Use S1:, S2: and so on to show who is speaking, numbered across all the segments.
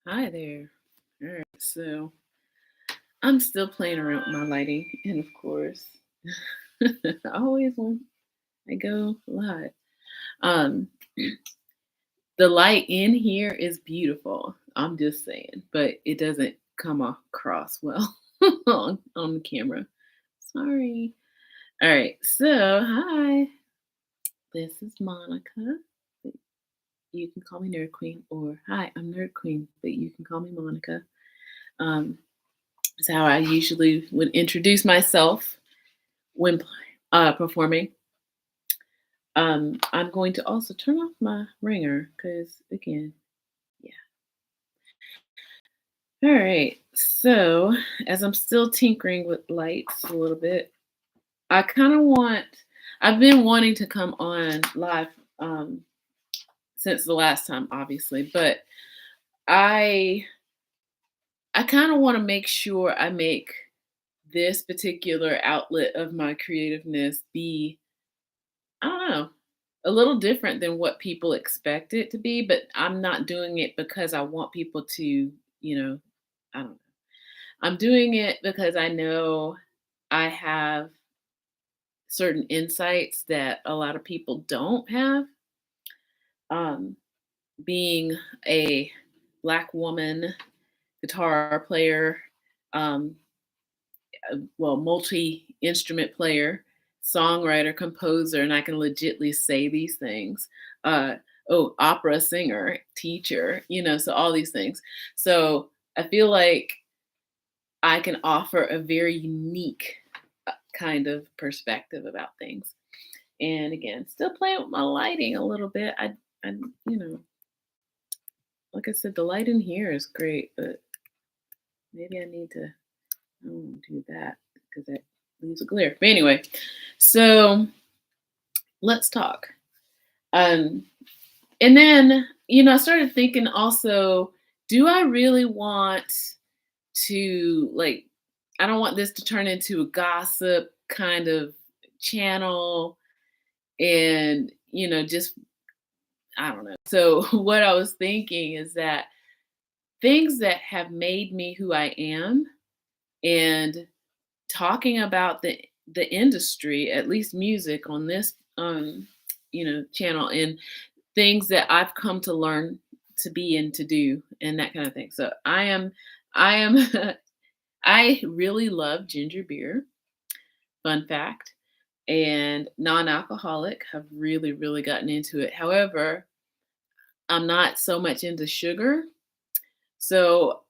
S1: Hi there. All right, so I'm still playing around with my lighting, and of course, always when I go live, um, the light in here is beautiful. I'm just saying, but it doesn't come across well on the camera. Sorry. All right, so hi, this is Monica. You can call me Nerd Queen, or hi, I'm Nerd Queen, but you can call me Monica. Um, is how I usually would introduce myself when performing. I'm going to also turn off my ringer because, again, yeah. All right. So, as I'm still tinkering with lights a little bit, I kind of I've been wanting to come on live since the last time, obviously, but I I kind of want to make sure I make this particular outlet of my creativeness be, I don't know, a little different than what people expect it to be, but I'm not doing it because I want people to, I don't know. I'm doing it because I know I have certain insights that a lot of people don't have. Um, being a Black woman guitar player, um, multi instrument player, songwriter, composer, and I can legitly say these things. Uh, opera singer, teacher, so all these things. So I feel like I can offer a very unique kind of perspective about things. And again, still playing with my lighting a little bit. I, you know, like I said, the light in here is great, but maybe I need to. I don't want to do that because that leaves a glare. But anyway, so let's talk. Um, and then, I started thinking also, do I really want to, like, I don't want this to turn into a gossip kind of channel and, just, I don't know. So, what I was thinking is that things that have made me who I am and talking about the industry, at least music on this channel, and things that I've come to learn to be and to do and that kind of thing. So I am I really love ginger beer, fun fact, and non-alcoholic. Have really, really gotten into it. However, I'm not so much into sugar. So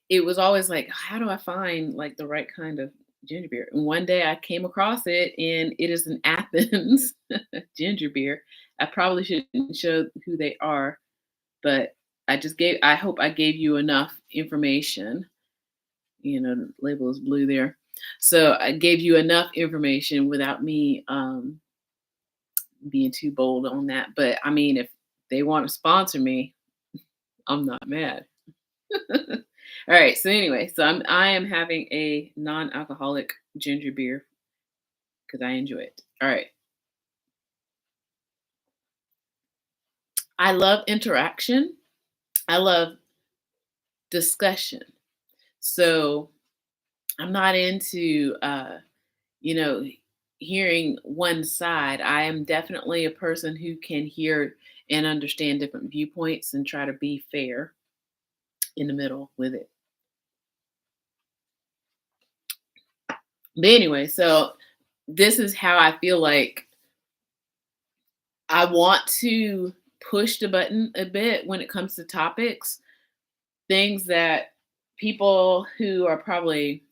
S1: it was always like, how do I find like the right kind of ginger beer? And one day I came across it, and it is an Athens ginger beer. I probably shouldn't show who they are, but I hope I gave you enough information. The label is blue there. So I gave you enough information without me being too bold on that. But I mean, if they want to sponsor me, I'm not mad. All right. So anyway, I am having a non-alcoholic ginger beer because I enjoy it. All right. I love interaction. I love discussion. So I'm not into you know, hearing one side. I am definitely a person who can hear and understand different viewpoints and try to be fair in the middle with it. But anyway, so this is how I feel like I want to push the button a bit when it comes to topics, things that people who are probably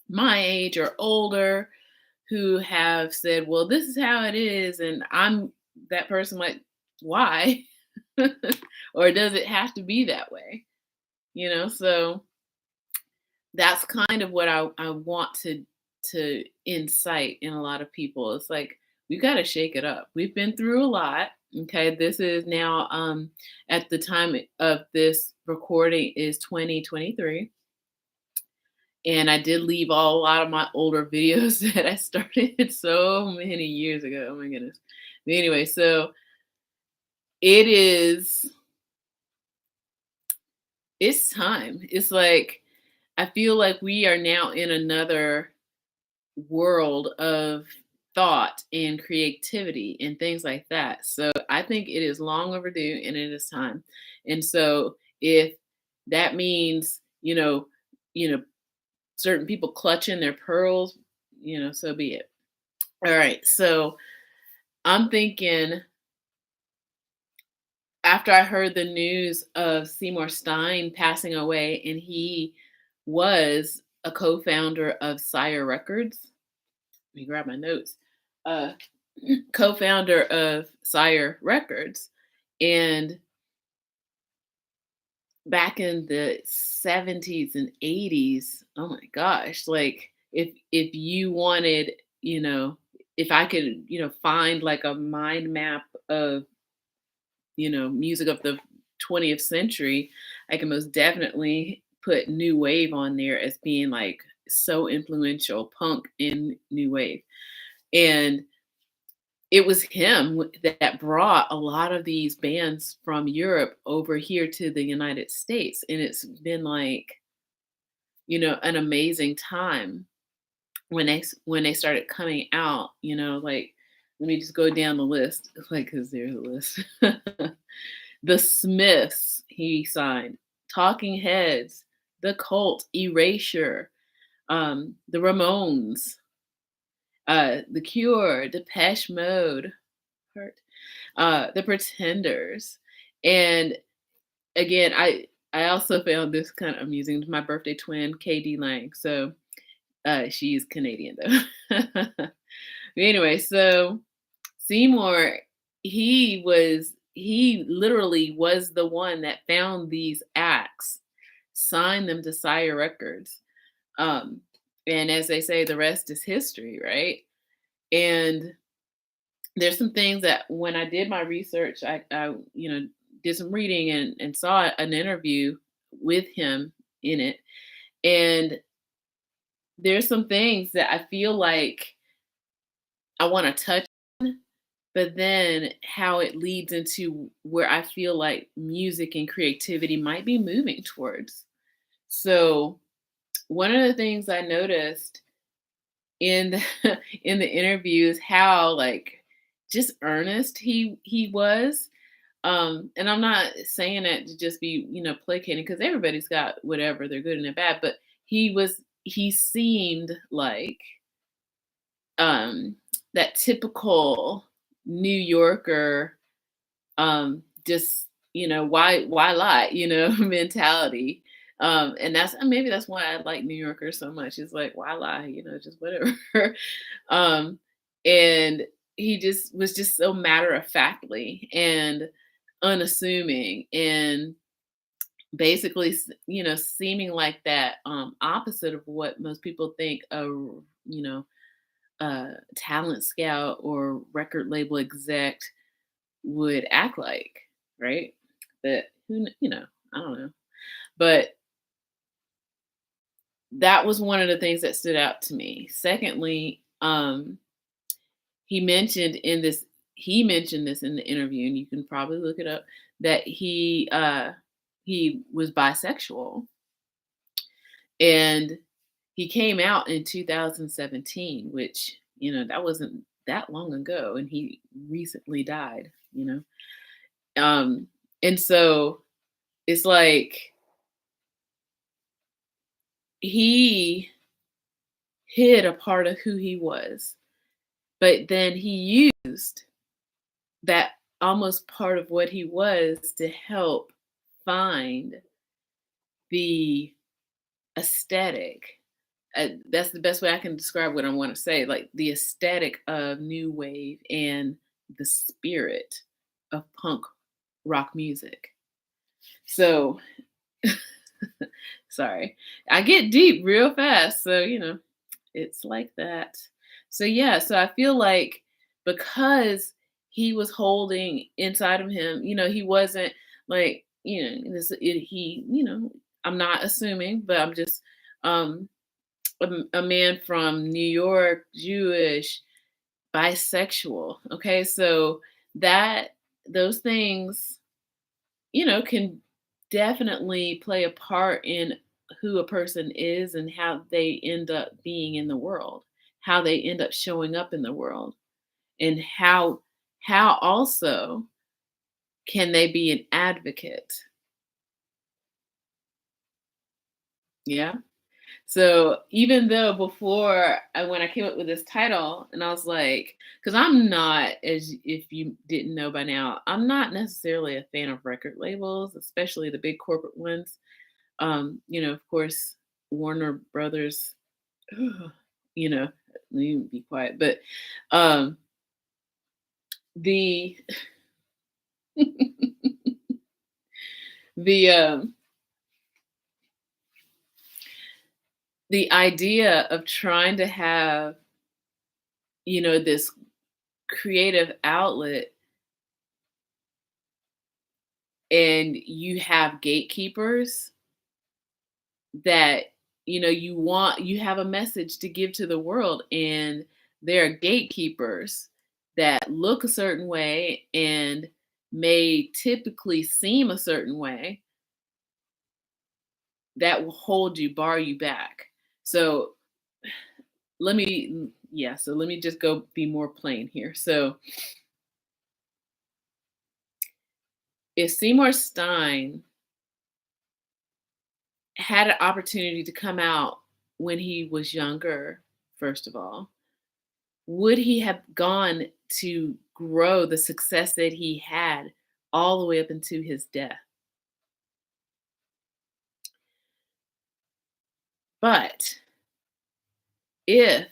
S1: my age or older who have said, well, this is how it is. And I'm that person, like, why? Or does it have to be that way? So that's kind of what I want to incite in a lot of people. It's like, we got to shake it up. We've been through a lot. Okay. This is now at the time of this recording is 2023. And I did leave a lot of my older videos that I started so many years ago. Oh my goodness. But anyway, so it is It's time. It's like I feel like we are now in another world of thought and creativity and things like that. So I think it is long overdue and it is time. And so if that means, certain people clutching their pearls, so be it. All right. So I'm thinking after I heard the news of Seymour Stein passing away, and he was a co-founder of Sire Records. Let me grab my notes. Uh, co-founder of Sire Records, and back in the 70s and 80s, oh my gosh, like if you wanted, if I could, find like a mind map of, music of the 20th century, I can most definitely put new wave on there as being like so influential, punk in new wave. And it was him that brought a lot of these bands from Europe over here to the United States, and it's been like, an amazing time when they started coming out, like let me just go down the list, like because there's a list. The Smiths he signed, Talking Heads, The Cult, Erasure, the Ramones, The Cure, Depeche Mode, Heart, The Pretenders, and again, I also found this kind of amusing. My birthday twin, KD Lang, so she's Canadian though. Anyway, so Seymour, he literally was the one that found these acts, signed them to Sire Records. Um, and as they say, the rest is history, right? And there's some things that when I did my research, I did some reading and saw an interview with him in it. And there's some things that I feel like I want to touch on, but then how it leads into where I feel like music and creativity might be moving towards. So one of the things I noticed in the, in the interview is how like just earnest he was. And I'm not saying that to just be, placating because everybody's got whatever, they're good and they're bad, but he seemed like um that typical New Yorker, just, why lie, mentality. And maybe that's why I like New Yorkers so much. It's like, why lie, just whatever. um, and he just was just so matter of factly and unassuming and basically, seeming like that opposite of what most people think you know, talent scout or record label exec would act like, right? But I don't know. But that was one of the things that stood out to me. Secondly, he mentioned in this he mentioned this in the interview, and you can probably look it up, that he was bisexual, and he came out in 2017, which that wasn't that long ago, and he recently died. Um, and so it's like he hid a part of who he was, but then he used that almost part of what he was to help find the aesthetic. That's the best way I can describe what I want to say, like the aesthetic of new wave and the spirit of punk rock music. So, sorry, I get deep real fast. So, it's like that. So, yeah, so I feel like because he was holding inside of him, he wasn't like, I'm not assuming, but I'm just, a man from New York, Jewish, bisexual. Okay, so that those things, can definitely play a part in who a person is and how they end up being in the world, how they end up showing up in the world, and how also can they be an advocate? Yeah. So even though before when I came up with this title, and I was like, because I'm not, as if you didn't know by now, I'm not necessarily a fan of record labels, especially the big corporate ones. Of course, Warner Brothers, you know, let me be quiet. But um, the the the idea of trying to have this creative outlet, and you have gatekeepers that you have a message to give to the world, and there are gatekeepers that look a certain way and may typically seem a certain way that will hold you, bar you back. So let me just go be more plain here. So if Seymour Stein had an opportunity to come out when he was younger, first of all, would he have gone to grow the success that he had all the way up into his death? But if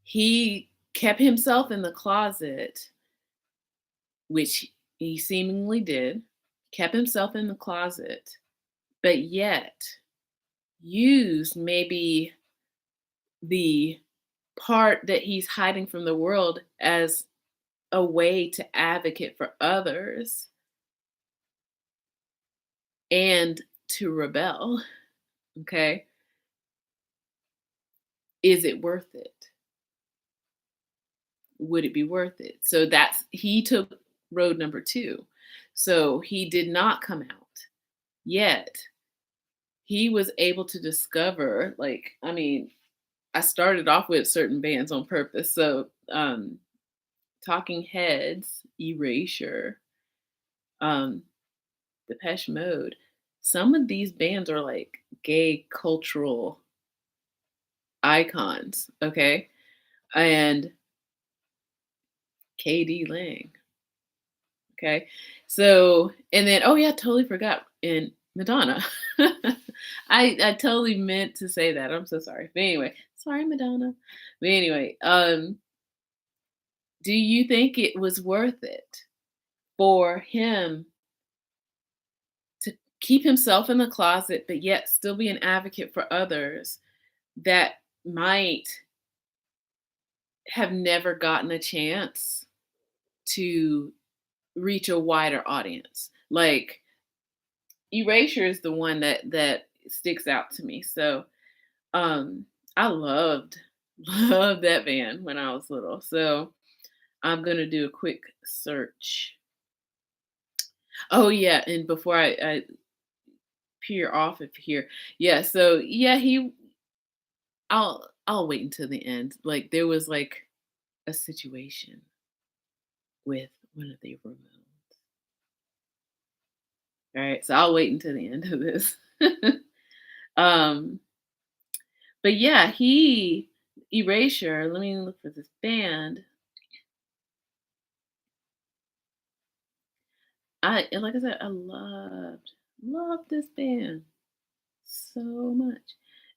S1: he kept himself in the closet, which he seemingly did, kept himself in the closet, but yet used maybe the part that he's hiding from the world as a way to advocate for others and to rebel, okay? Is it worth it? Would it be worth it? So he took road number 2. So he did not come out. Yet he was able to discover, like, I mean, I started off with certain bands on purpose. So Talking Heads, Erasure, um, Depeche Mode. Some of these bands are like gay cultural icons, okay? And KD Lang, okay? So, and then, oh yeah, totally forgot, in Madonna. I totally meant to say that. I'm so sorry. But anyway, sorry, Madonna. But anyway, do you think it was worth it for him to keep himself in the closet, but yet still be an advocate for others that might have never gotten a chance to reach a wider audience? Like, Erasure is the one that sticks out to me. So I loved that band when I was little. So I'm gonna do a quick search. Oh yeah, and before I peer off of here, yeah. So yeah, I'll wait until the end. Like, there was like a situation with one of the Ramones. All right, so I'll wait until the end of this. um, but yeah, Erasure. Let me look for this band. Like I said, I loved this band so much.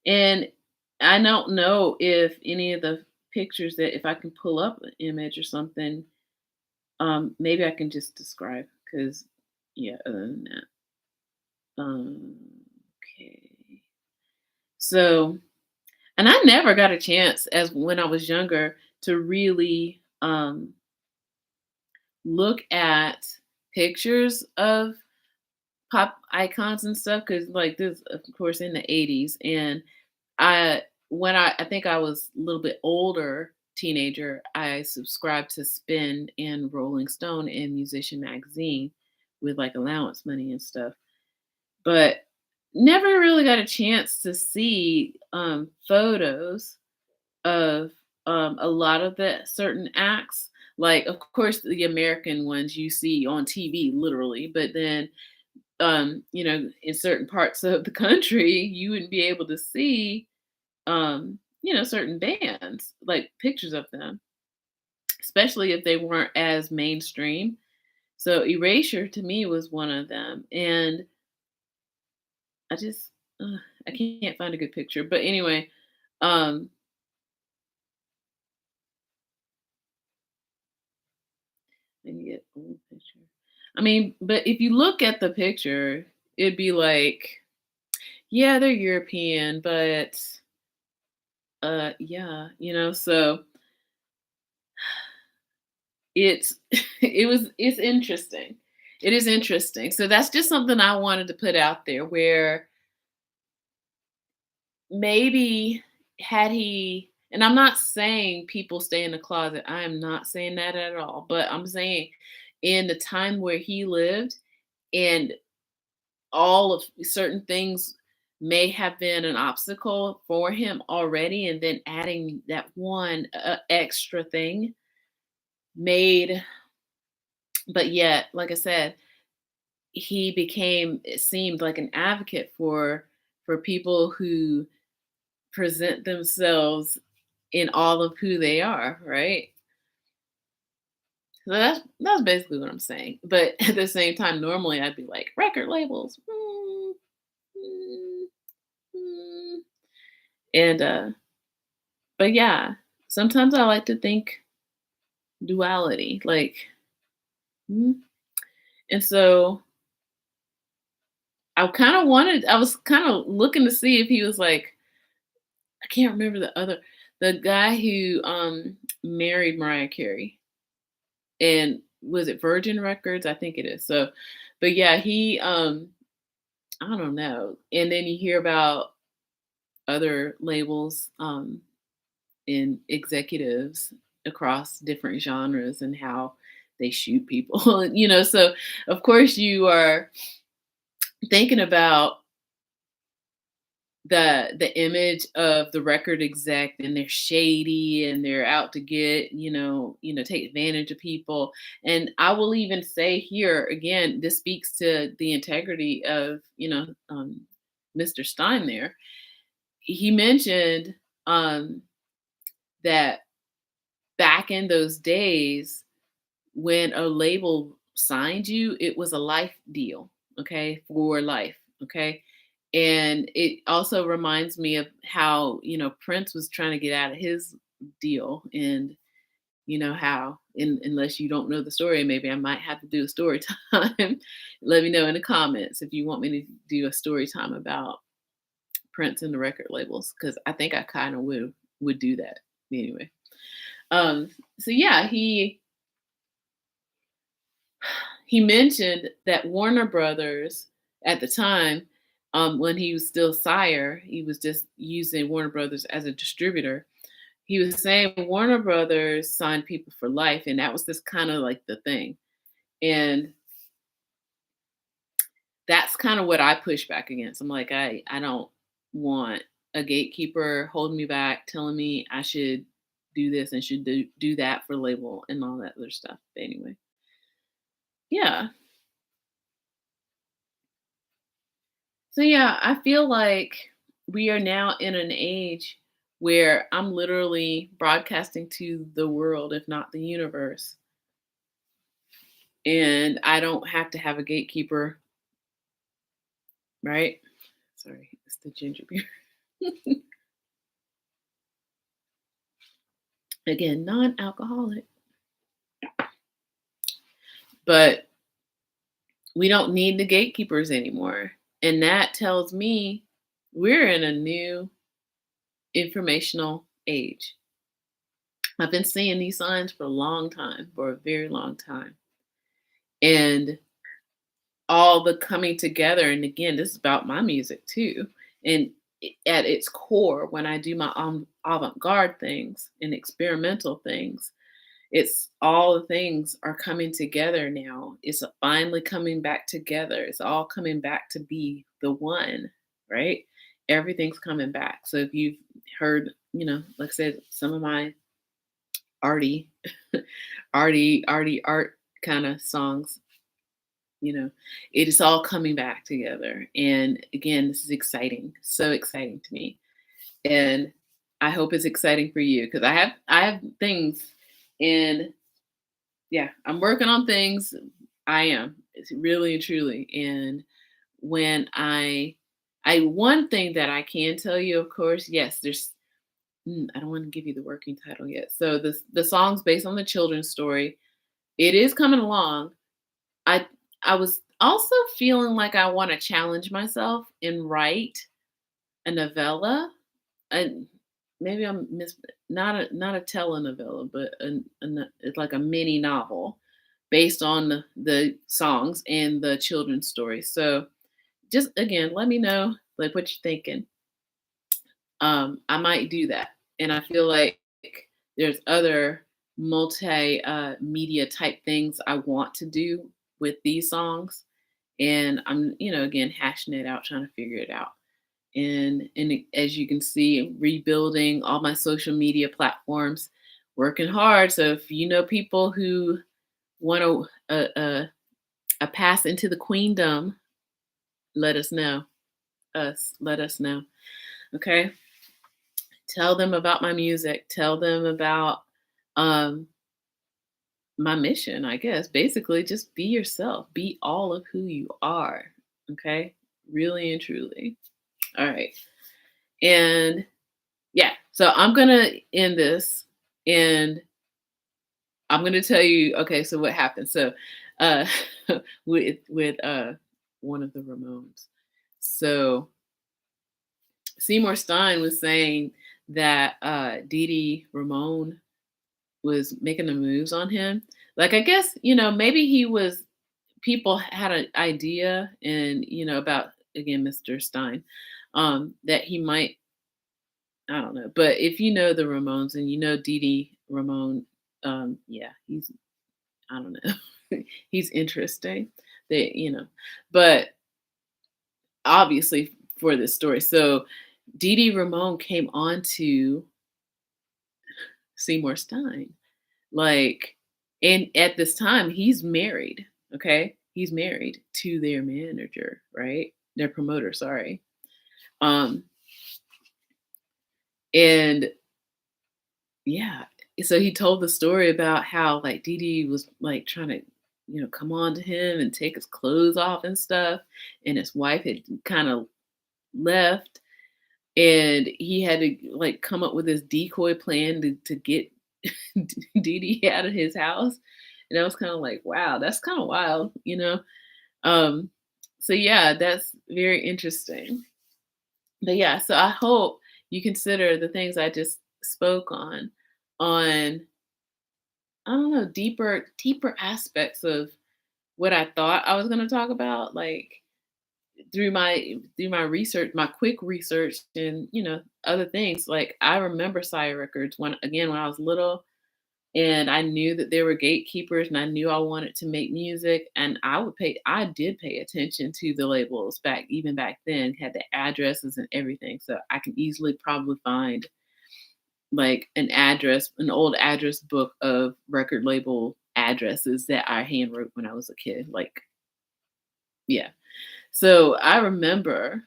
S1: And I don't know if any of the pictures, that if I can pull up an image or something, maybe I can just describe, because yeah, other than that. Okay. So, and I never got a chance, as when I was younger, to really look at pictures of pop icons and stuff, because like this, of course, in the 80s. And I when I think I was a little bit older, teenager, I subscribed to Spin and Rolling Stone and Musician Magazine, with like allowance money and stuff. But never really got a chance to see photos of a lot of the certain acts. Like, of course, the American ones you see on TV, literally, but then in certain parts of the country, you wouldn't be able to see certain bands, like pictures of them, especially if they weren't as mainstream. So Erasure to me was one of them. And I just I can't find a good picture. But anyway, um let me get a old picture. I mean, but if you look at the picture, it'd be like, yeah, they're European, but yeah, so it's it's interesting. It is interesting. So that's just something I wanted to put out there where maybe had he, and I'm not saying people stay in the closet. I am not saying that at all, but I'm saying in the time where he lived and all of certain things may have been an obstacle for him already, and then adding that one extra thing made, but yet, like I said, he became, it seemed like an advocate for people who present themselves in all of who they are, right? So that's basically what I'm saying. But at the same time, normally I'd be like, record labels. Mm, mm. And but yeah, sometimes I like to think duality. Like, mm. And so I was kind of looking to see if he was like, I can't remember the guy who married Mariah Carey. And was it Virgin Records? I think it is. So, but yeah, he I don't know. And then you hear about other labels and executives across different genres and how they shoot people, so of course you are thinking about the image of the record exec, and they're shady and they're out to get, take advantage of people. And I will even say here again, this speaks to the integrity of, Mr. Stein there. He mentioned that back in those days when a label signed you, it was a life deal, okay, for life, okay. And it also reminds me of how, Prince was trying to get out of his deal. And how, unless you don't know the story, maybe I might have to do a story time. Let me know in the comments if you want me to do a story time about Prince and the record labels, because I think I kind of would do that anyway. So yeah, he mentioned that Warner Brothers at the time, when he was still Sire, he was just using Warner Brothers as a distributor. He was saying Warner Brothers signed people for life, and that was just kind of like the thing. And that's kind of what I push back against. I'm like, I don't want a gatekeeper holding me back, telling me I should do this and should do that for label and all that other stuff. But anyway, yeah. So yeah, I feel like we are now in an age where I'm literally broadcasting to the world, if not the universe. And I don't have to have a gatekeeper, right? Sorry, it's the ginger beer. Again, non-alcoholic. But we don't need the gatekeepers anymore. And that tells me we're in a new informational age. I've been seeing these signs for a long time, for a very long time. And all the coming together, and again, this is about my music too. And at its core, when I do my avant-garde things and experimental things, It's all the things are coming together now. It's finally coming back together. It's all coming back to be the one, right? Everything's coming back. So if you've heard, like I said, some of my arty, arty art kind of songs, it is all coming back together. And again, this is exciting, so exciting to me. And I hope it's exciting for you because I have things, and yeah, I'm working on things. I am. It's really and truly. And when I one thing that I can tell you, of course, yes, I don't want to give you the working title yet. So the song's based on the children's story. It is coming along. I I was also feeling like I want to challenge myself and write a novella. And maybe I'm not a telenovela, but it's like a mini novel based on the songs and the children's stories. So just again, let me know like what you're thinking. I might do that, and I feel like there's other multi media type things I want to do with these songs, and I'm again hashing it out, trying to figure it out. As you can see, rebuilding all my social media platforms, working hard. So if you know people who want a pass into the queendom, let us know. Let us know. Okay. Tell them about my music. Tell them about um, my mission, I guess. Basically, just be yourself. Be all of who you are. Okay. Really and truly. All right. And yeah, so I'm gonna end this, and I'm gonna tell you. Okay, so what happened? So, uh, with one of the Ramones. So Seymour Stein was saying that Dee Dee Ramone was making the moves on him. Like I guess maybe he was. People had an idea, and about again Mr. Stein, that he might. I don't know, but if you know the Ramones and you know Dee Dee Ramone, yeah, he's I don't know, he's interesting. But obviously for this story, so Dee Dee Ramone came on to Seymour Stein, like, and at this time he's married. Okay, he's married to their manager, right? Their promoter, sorry. Um, and Yeah. So he told the story about how like Dee Dee was like trying to, come on to him and take his clothes off and stuff. And his wife had kind of left, and he had to like come up with this decoy plan to get Dee Dee out of his house. And I was kind of like, wow, that's kind of wild. Um, so yeah, that's very interesting. But yeah, so I hope you consider the things I just spoke on I don't know, deeper aspects of what I thought I was gonna talk about, like through my research, my quick research and, other things. Like I remember Sire Records when I was little, and I knew that there were gatekeepers, and I knew I wanted to make music, and I did pay attention to the labels even back then, had the addresses and everything. So I can easily probably find like an old address book of record label addresses that I hand wrote when I was a kid. Like, yeah. So I remember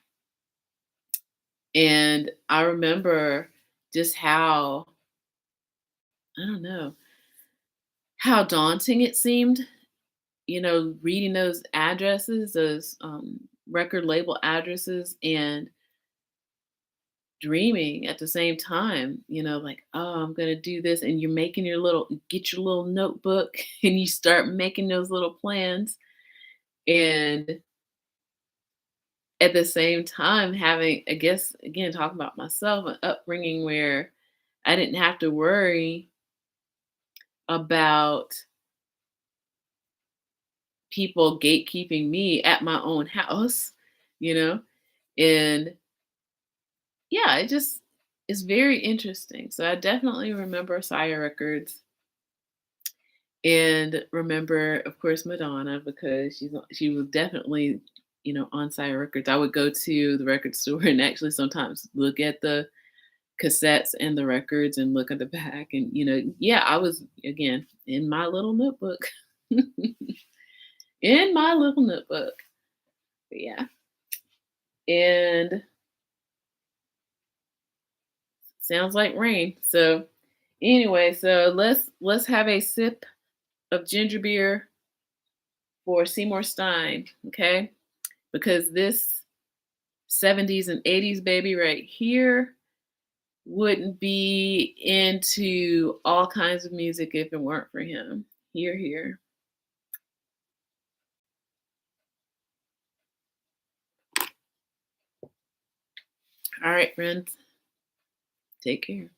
S1: just how, I don't know, how daunting it seemed, reading those addresses, those record label addresses, and dreaming at the same time, like, oh, I'm gonna do this, and get your little notebook and you start making those little plans, and at the same time having, I guess, again, talking about myself, an upbringing where I didn't have to worry about people gatekeeping me at my own house, you know, and yeah, it just is very interesting. So I definitely remember Sire Records. And remember, of course, Madonna, because she was definitely, on Sire Records. I would go to the record store and actually sometimes look at the cassettes and the records and look at the back. And, yeah, I was, again, in my little notebook. In my little notebook. But yeah. And sounds like rain. So anyway, so let's have a sip of ginger beer for Seymour Stein, okay? Because this 70s and 80s baby right here wouldn't be into all kinds of music if it weren't for him. Here, here. All right, friends. Take care.